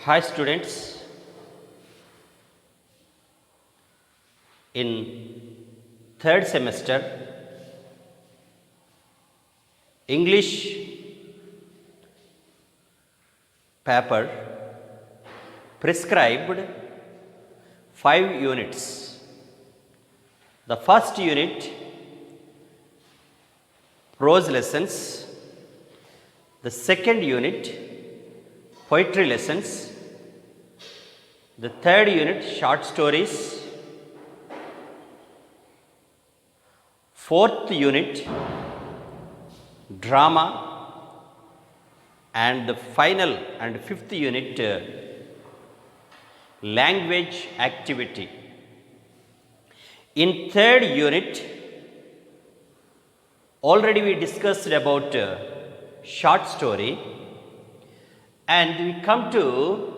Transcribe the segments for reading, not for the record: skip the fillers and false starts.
Hi students, in third semester English paper prescribed 5 units. The first unit prose lessons, the second unit poetry lessons, the third unit short stories, fourth unit drama, and the final and fifth unit language activity. In third unit already we discussed about short story, and we come to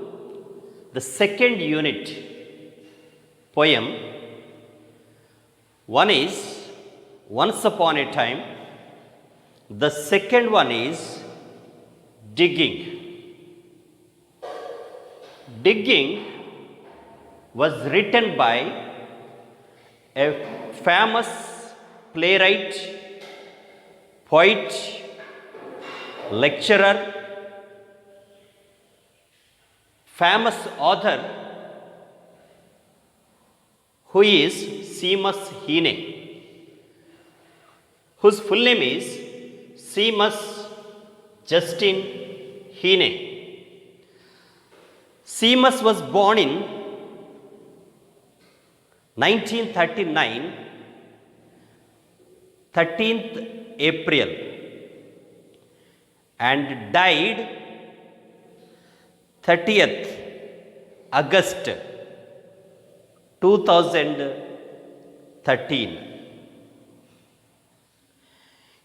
the second unit poem. One is Once Upon a Time, the second one is Digging. Digging was written by a famous playwright, poet, lecturer, famous author who is Seamus Heaney, whose full name is Seamus Justin Heaney. Seamus was born in 1939, 13th April, and died 30th August 2013.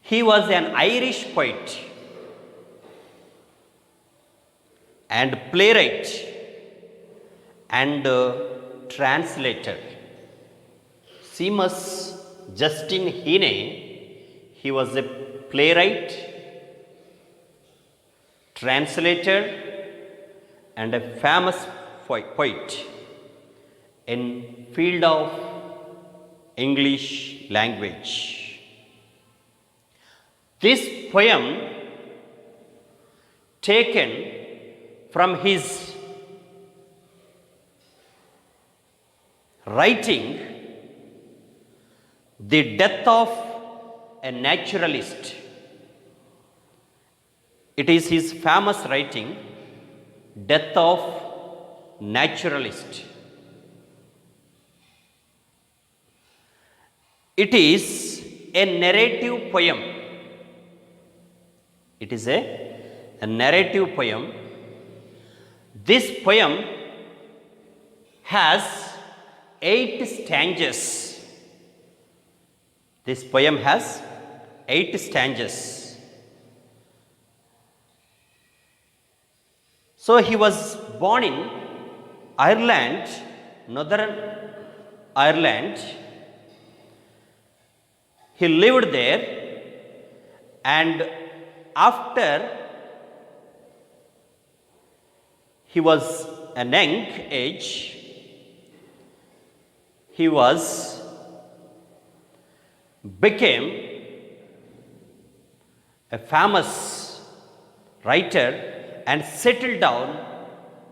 He was an Irish poet and playwright and translator. Seamus Justin Heaney, he was a playwright, translator, and a famous poet in field of English language. This poem taken from his writing The Death of a Naturalist. It is his famous writing Death of Naturalist. It is a narrative poem. It is a narrative poem. This poem has 8 stanzas. This poem has 8 stanzas. So he was born in Ireland, Northern Ireland. He lived there, and after he was a young age, he became a famous writer and settled down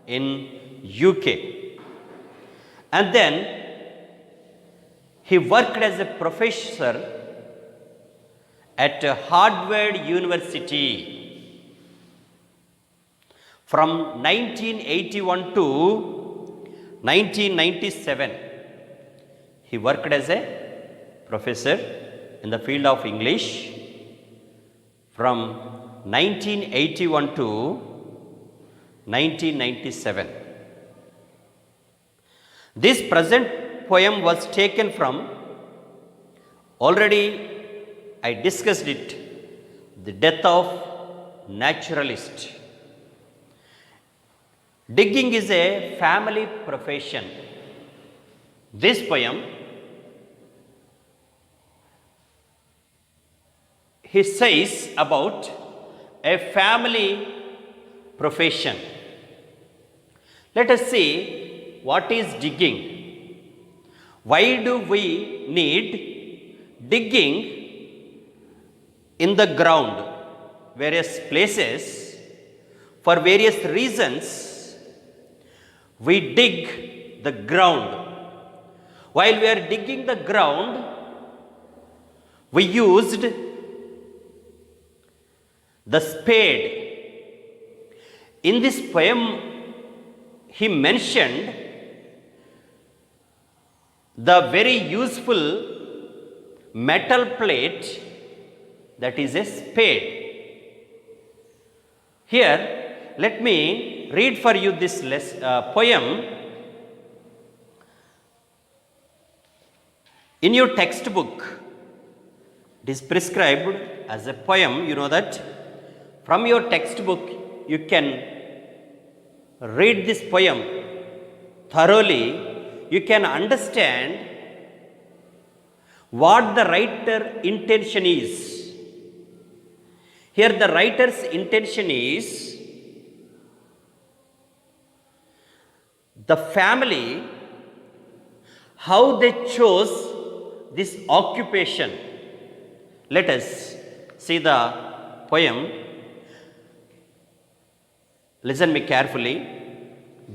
in UK. And then he worked as a professor at Harvard University from 1981 to 1997. He worked as a professor in the field of English from 1981 to 1997. This present poem was taken from, already I discussed it, The Death of Naturalist. Digging is a family profession. This poem, he says about a family profession. Let us see what is digging. Why do we need digging in the ground, various places? For various reasons, we dig the ground. While we are digging the ground, we used the spade. In this poem, he mentioned the very useful metal plate that is a spade. Here, let me read for you this poem. In your textbook, it is prescribed as a poem. You know that from your textbook you can read this poem thoroughly. You can understand what the writer intention is. Here the writer's intention is the family, how they chose this occupation. Let us see the poem. Listen me carefully.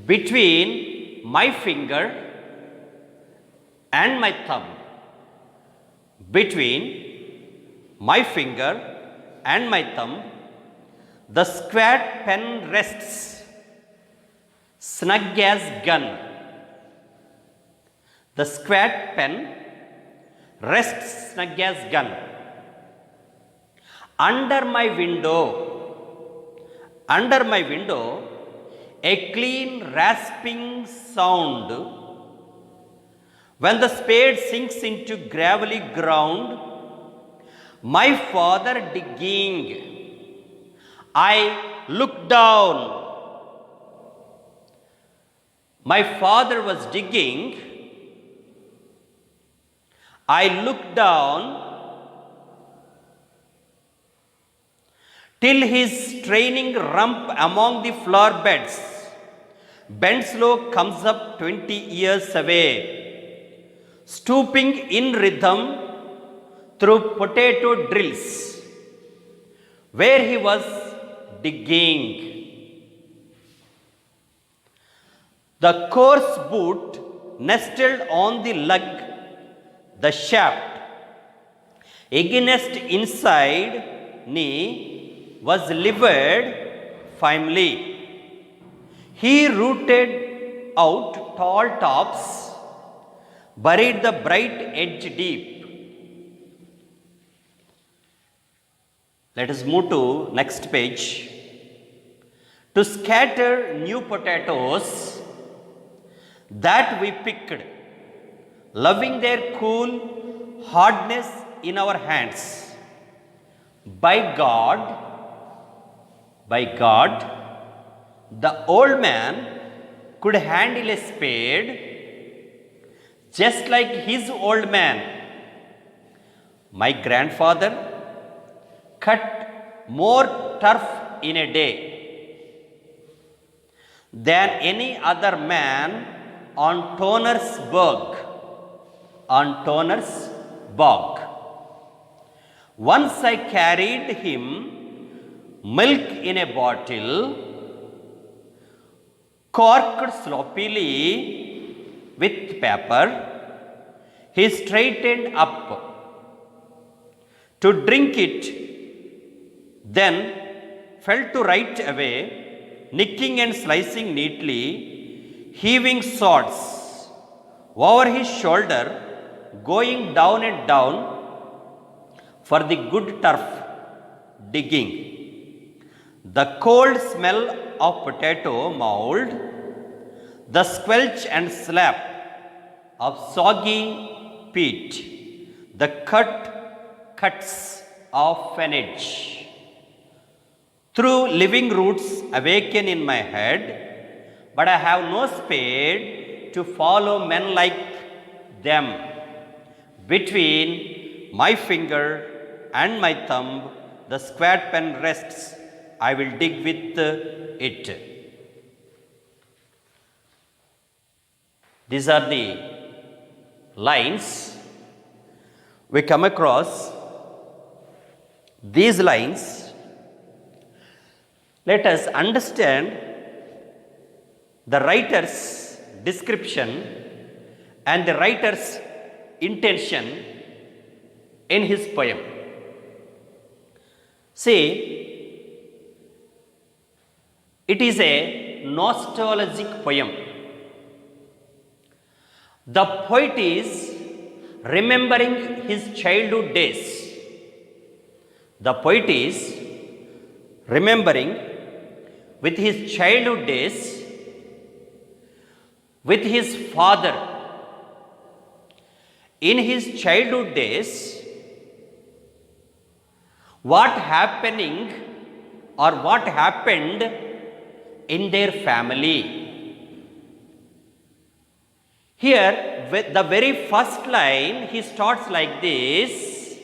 Between my finger and my thumb, between my finger and my thumb, the square pen rests, snug as gun. The square pen rests snug as gun. Under my window, a clean rasping sound. When the spade sinks into gravelly ground, my father digging, I look down. My father was digging, I looked down till his straining rump among the flower beds bends low, comes up 20 years away, stooping in rhythm through potato drills, where he was digging. The coarse boot nestled on the lug, the shaft against inside knee was livered firmly. He rooted out tall tops, buried the bright edge deep. Let us move to next page. To scatter new potatoes that we picked, loving their cool hardness in our hands. By God, the old man could handle a spade just like his old man. My grandfather cut more turf in a day than any other man on Toner's bog. Once I carried him milk in a bottle, corked sloppily with paper. He straightened up to drink it, then fell to right away, nicking and slicing neatly, heaving sods over his shoulder, going down and down for the good turf digging. The cold smell of potato mold, the squelch and slap of soggy peat, the cuts of fenage, through living roots awaken in my head, but I have no spade to follow men like them. Between my finger and my thumb, the square pen rests. I will dig with it. These are the lines we come across. These lines, let us understand the writer's description and the writer's intention in his poem. See, it is a nostalgic poem. The poet is remembering his childhood days. The poet is remembering with his childhood days with his father. In his childhood days, what happened in their family. Here, with the very first line, he starts like this: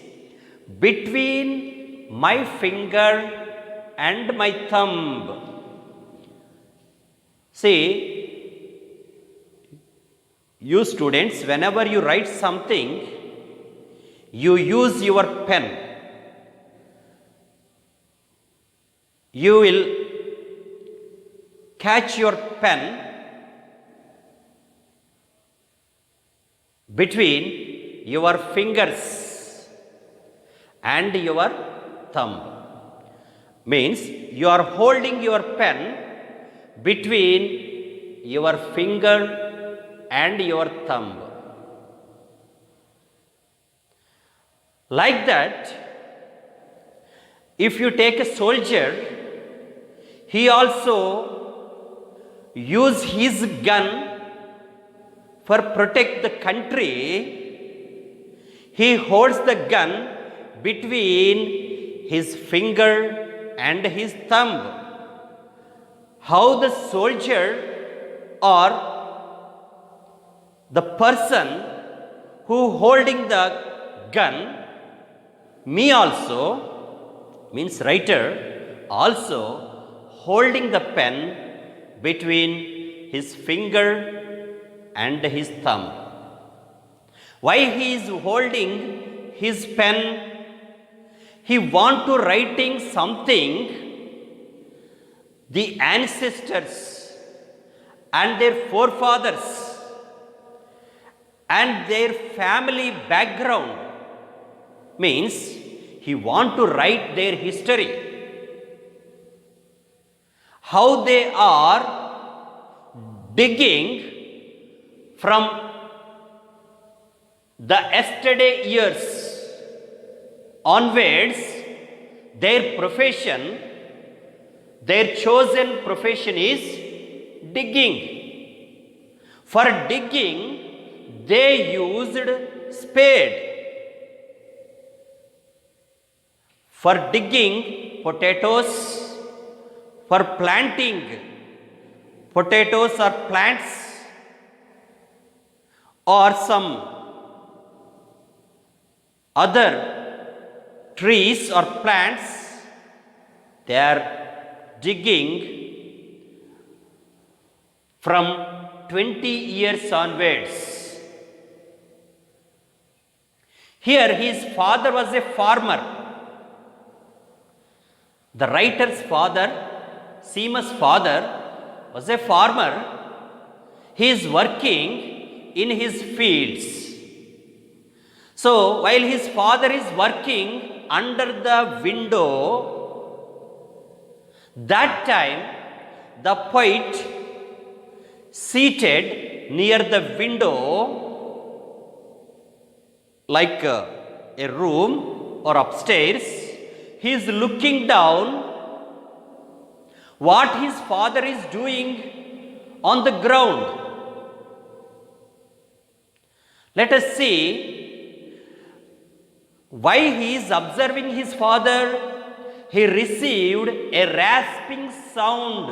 between my finger and my thumb. See, you students, whenever you write something, you use your pen. You will catch your pen between your fingers and your thumb. Means you are holding your pen between your finger and your thumb. Like that, if you take a soldier, he also use his gun for protect the country. He holds the gun between his finger and his thumb. How the soldier or the person who holding the gun, me also, means writer, also holding the pen between his finger and his thumb. Why he is holding his pen? He want to writing something the ancestors and their forefathers and their family background, means he want to write their history. How they are digging from the yesterday years onwards, their profession, their chosen profession is digging. For digging, they used spade. For digging potatoes, for planting potatoes or plants or some other trees or plants, they are digging from 20 years onwards. Here his father was a farmer. The writer's father, Seema's father, was a farmer. He is working in his fields. So while his father is working under the window, that time the poet seated near the window, like a room or upstairs, he is looking down what his father is doing on the ground. Let us see why he is observing his father. He received a rasping sound.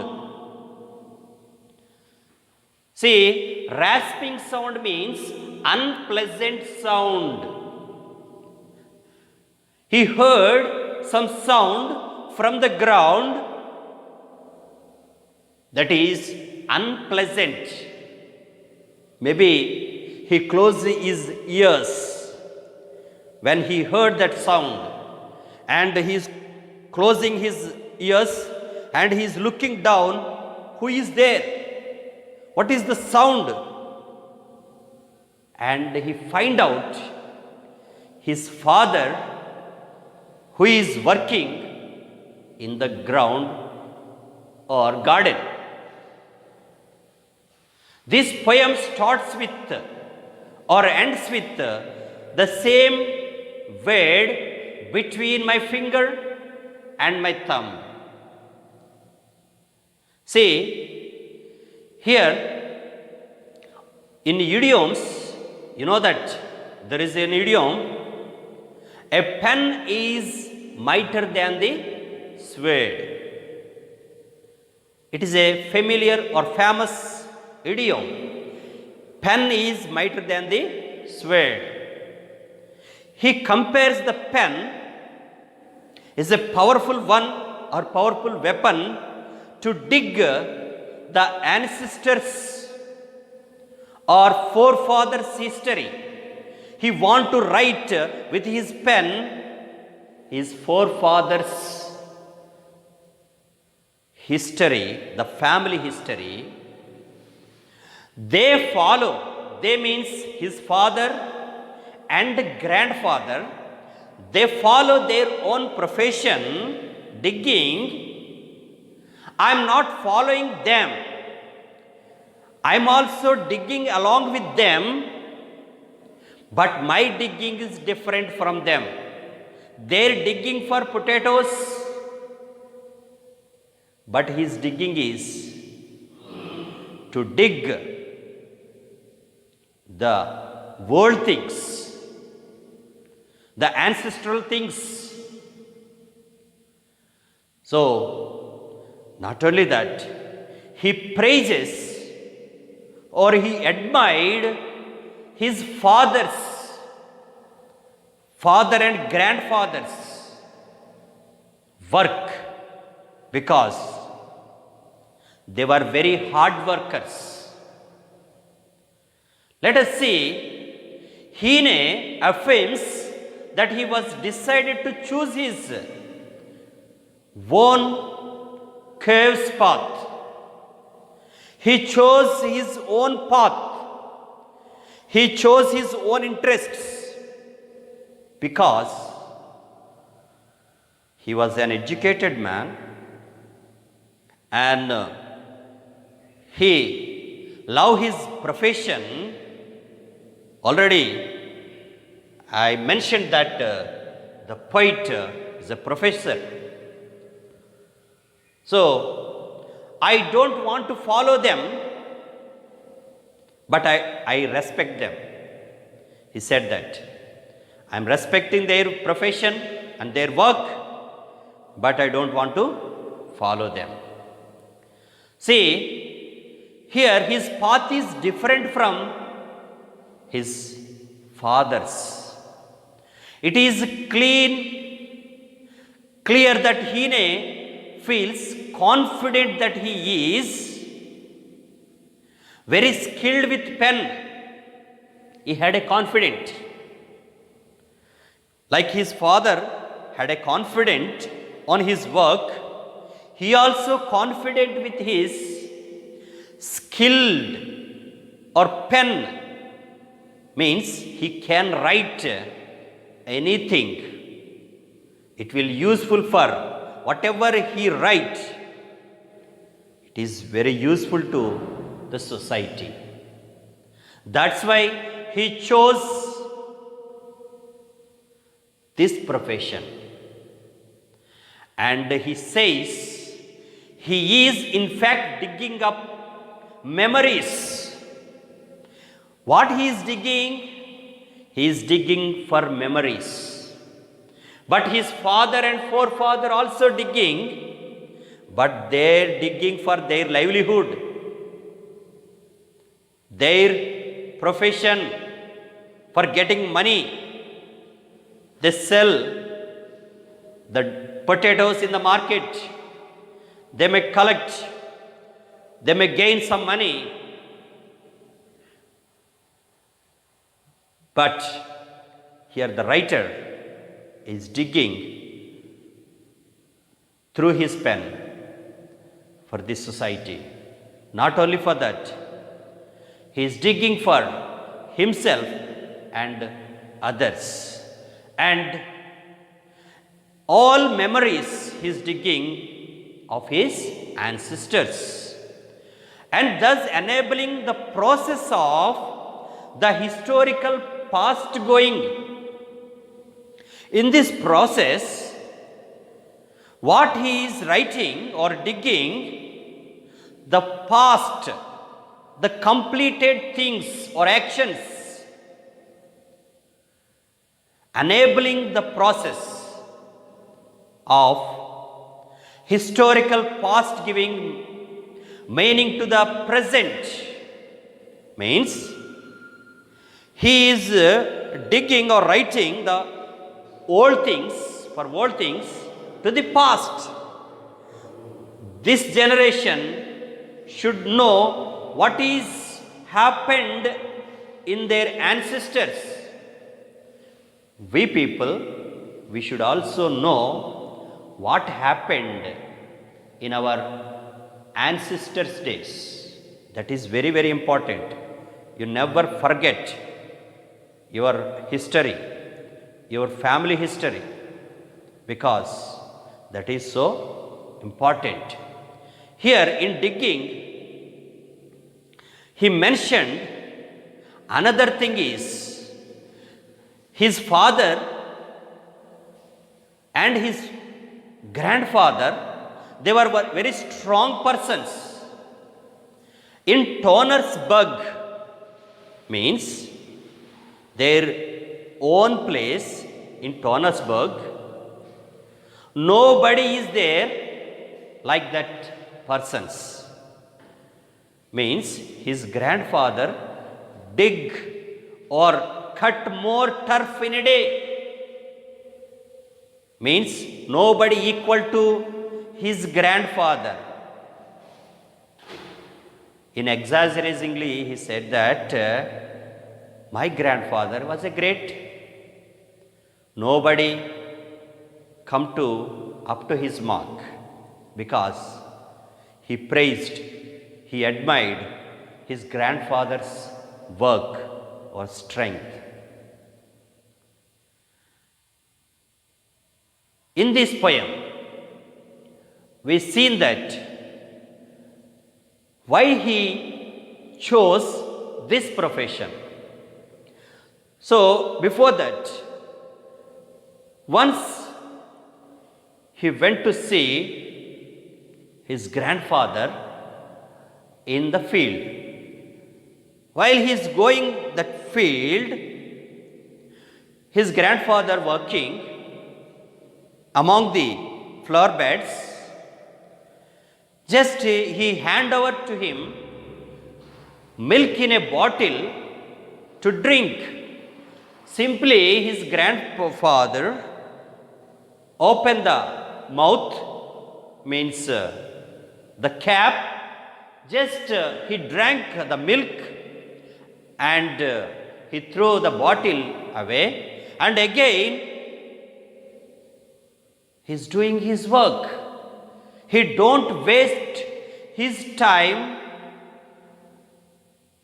See, rasping sound means unpleasant sound. He heard some sound from the ground that is unpleasant. Maybe he closed his ears when he heard that sound, and he is closing his ears and he is looking down. Who is there? What is the sound? And he find out his father, who is working in the ground or garden. This poem starts with or ends with the same word between my finger and my thumb. See, here in idioms, you know that there is an idiom, a pen is mightier than the sword. It is a familiar or famous idiom. Pen is mightier than the sword. He compares the pen is a powerful one or powerful weapon to dig the ancestors or forefathers' history. He want to write with his pen his forefathers' history, the family history. They follow, they means his father and grandfather, they follow their own profession, digging. I am not following them. I am also digging along with them, but my digging is different from them. They are digging for potatoes, but his digging is to dig the world things, the ancestral things. So, not only that, he praises or he admired his father and grandfather's work, because they were very hard workers. Let us see, Hine affirms that he was decided to choose his own curved path. He chose his own path. He chose his own interests because he was an educated man, and he loved his profession. Already I mentioned that the poet is a professor. So, I don't want to follow them, but I respect them. He said that. I am respecting their profession and their work, but I don't want to follow them. See, here his path is different from his father's. It is clear that Hine feels confident that he is very skilled with pen. He had a confidence. Like his father had a confidence on his work, he also confident with his skilled or pen, means he can write anything. It will useful for whatever he write. It is very useful to the society. That's why he chose this profession. And he says he is in fact digging up memories. What he is digging? He is digging for memories. But his father and forefather also digging, but they are digging for their livelihood, their profession, for getting money. They sell the potatoes in the market. They may collect, they may gain some money. But here the writer is digging through his pen for this society. Not only for that, he is digging for himself and others. And all memories he is digging of his ancestors, and thus enabling the process of the historical past going. In this process, what he is writing or digging, the past, the completed things or actions, enabling the process of historical past giving meaning to the present. Means he is digging or writing the old things, for old things, to the past. This generation should know what is happened in their ancestors. We people, we should also know what happened in our ancestors' days. That is very, very important. You never forget your history, your family history, because that is so important. Here in digging, he mentioned another thing is his father and his grandfather, they were very strong persons. In Donnersberg, means their own place in Donnersberg, nobody is there like that persons. Means his grandfather dig or cut more turf in a day. Means nobody equal to his grandfather. In exaggeratingly, he said that my grandfather was a great. Nobody come to up to his mark, because he praised, he admired his grandfather's work or strength. In this poem, we seen that why he chose this profession. So before that, once he went to see his grandfather in the field. While he is going that field, his grandfather working among the flower beds, just he hand over to him milk in a bottle to drink. Simply his grandfather opened the mouth, means the cap, just he drank the milk and he threw the bottle away, and again he is doing his work. He don't waste his time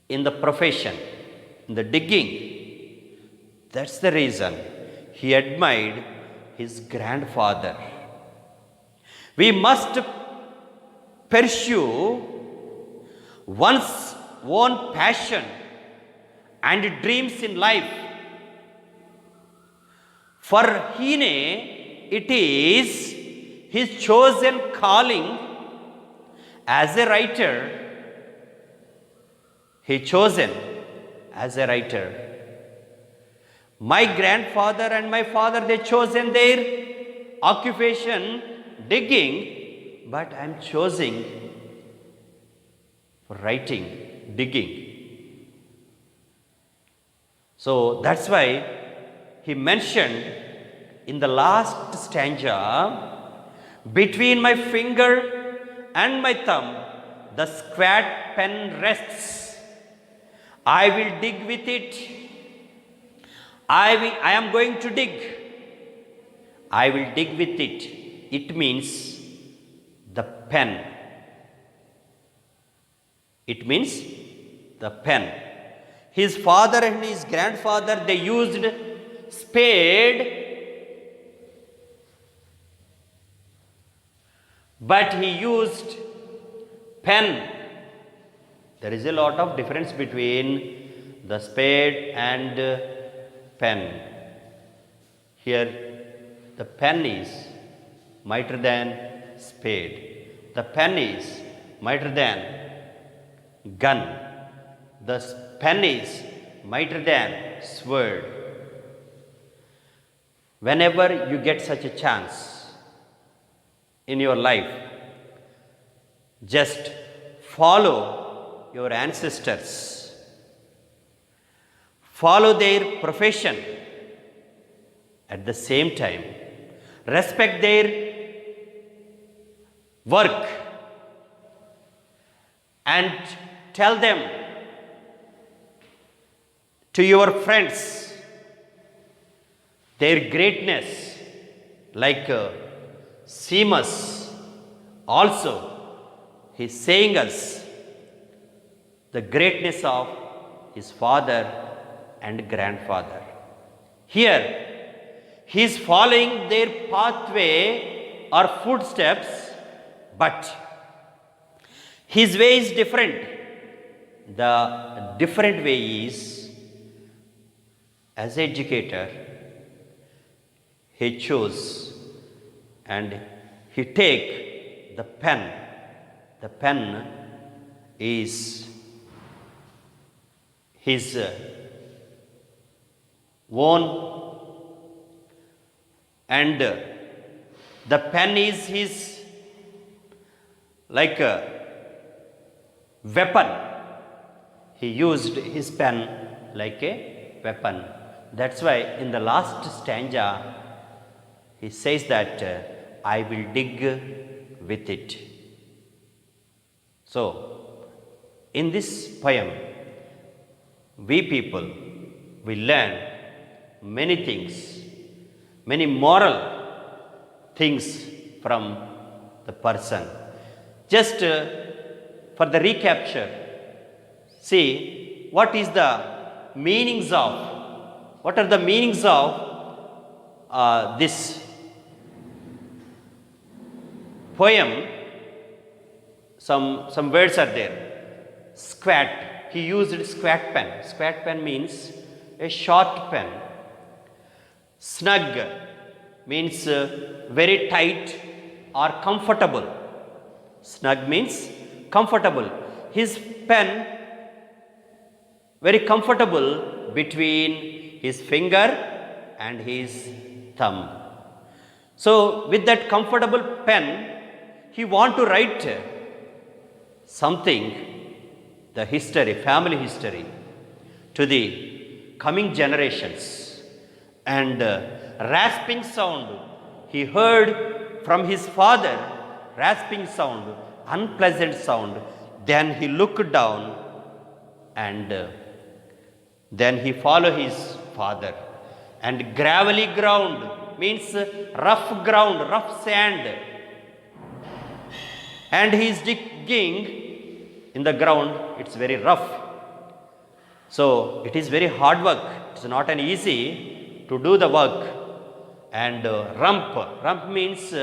in the profession, in the digging. That's the reason he admired his grandfather. We must pursue one's own passion and dreams in life. For Hine, it is his chosen calling as a writer. He chosen as a writer. My grandfather and my father, they chosen their occupation digging, but I am choosing for writing, digging. So that's why he mentioned in the last stanza, between my finger and my thumb, the squat pen rests. I will dig with it I am going to dig. I will dig with it. It means the pen. It means the pen. His father and his grandfather, they used spade, but he used pen. There is a lot of difference between the spade and pen. Here, the pen is mightier than spade. The pen is mightier than gun. The pen is mightier than sword. Whenever you get such a chance in your life, just follow your ancestors, follow their profession, at the same time respect their work, and tell them to your friends their greatness, like Seamus also, he is saying us the greatness of his father and grandfather. Here, he is following their pathway or footsteps, but his way is different. The different way is, as an educator, he chose and he take the pen. The pen is his own, and the pen is his like a weapon. He used his pen like a weapon. That's why in the last stanza he says that I will dig with it. So, in this poem, we people will learn many things, many moral things from the person. Just for the recapture, see what is the meanings of, what are the meanings of this poem. Some words are there. Squat, he used squat pen. Squat pen means a short pen. Snug means very tight or comfortable. Snug means comfortable. His pen very comfortable between his finger and his thumb. So with that comfortable pen, he want to write something, the history, family history, to the coming generations. And rasping sound, he heard from his father, rasping sound, unpleasant sound. Then he looked down and then he followed his father. And gravelly ground means rough ground, rough sand. And he is digging in the ground, it's very rough. So it is very hard work. It's not an easy to do the work. And rump means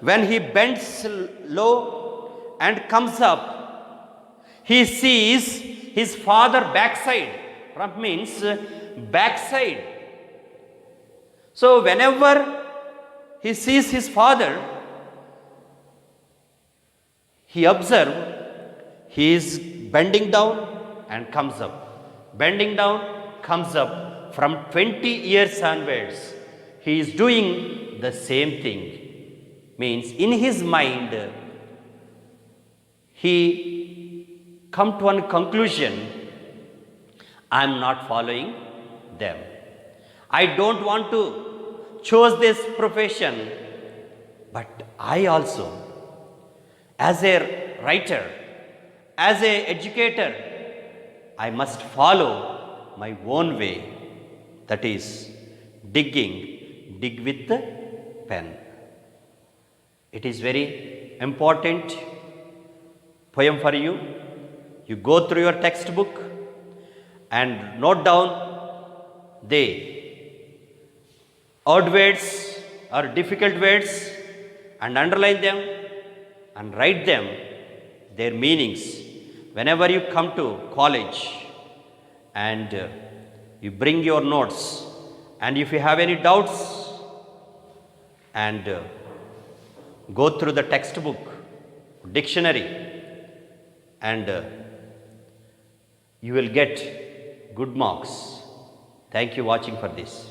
when he bends low and comes up, he sees his father backside. Rump means backside. So whenever he sees his father, he observes he is bending down and comes up. Bending down, comes up. From 20 years onwards, he is doing the same thing. Means in his mind, he come to one conclusion, I am not following them. I don't want to choose this profession, but I also, as a writer, as a educator, I must follow my own way. that is digging, dig with the pen. It is very important poem for you. You go through your textbook and note down the odd words or difficult words and underline them and write them, their meanings. Whenever you come to college and you bring your notes, and if you have any doubts, and go through the textbook, dictionary, and you will get good marks. Thank you watching for this.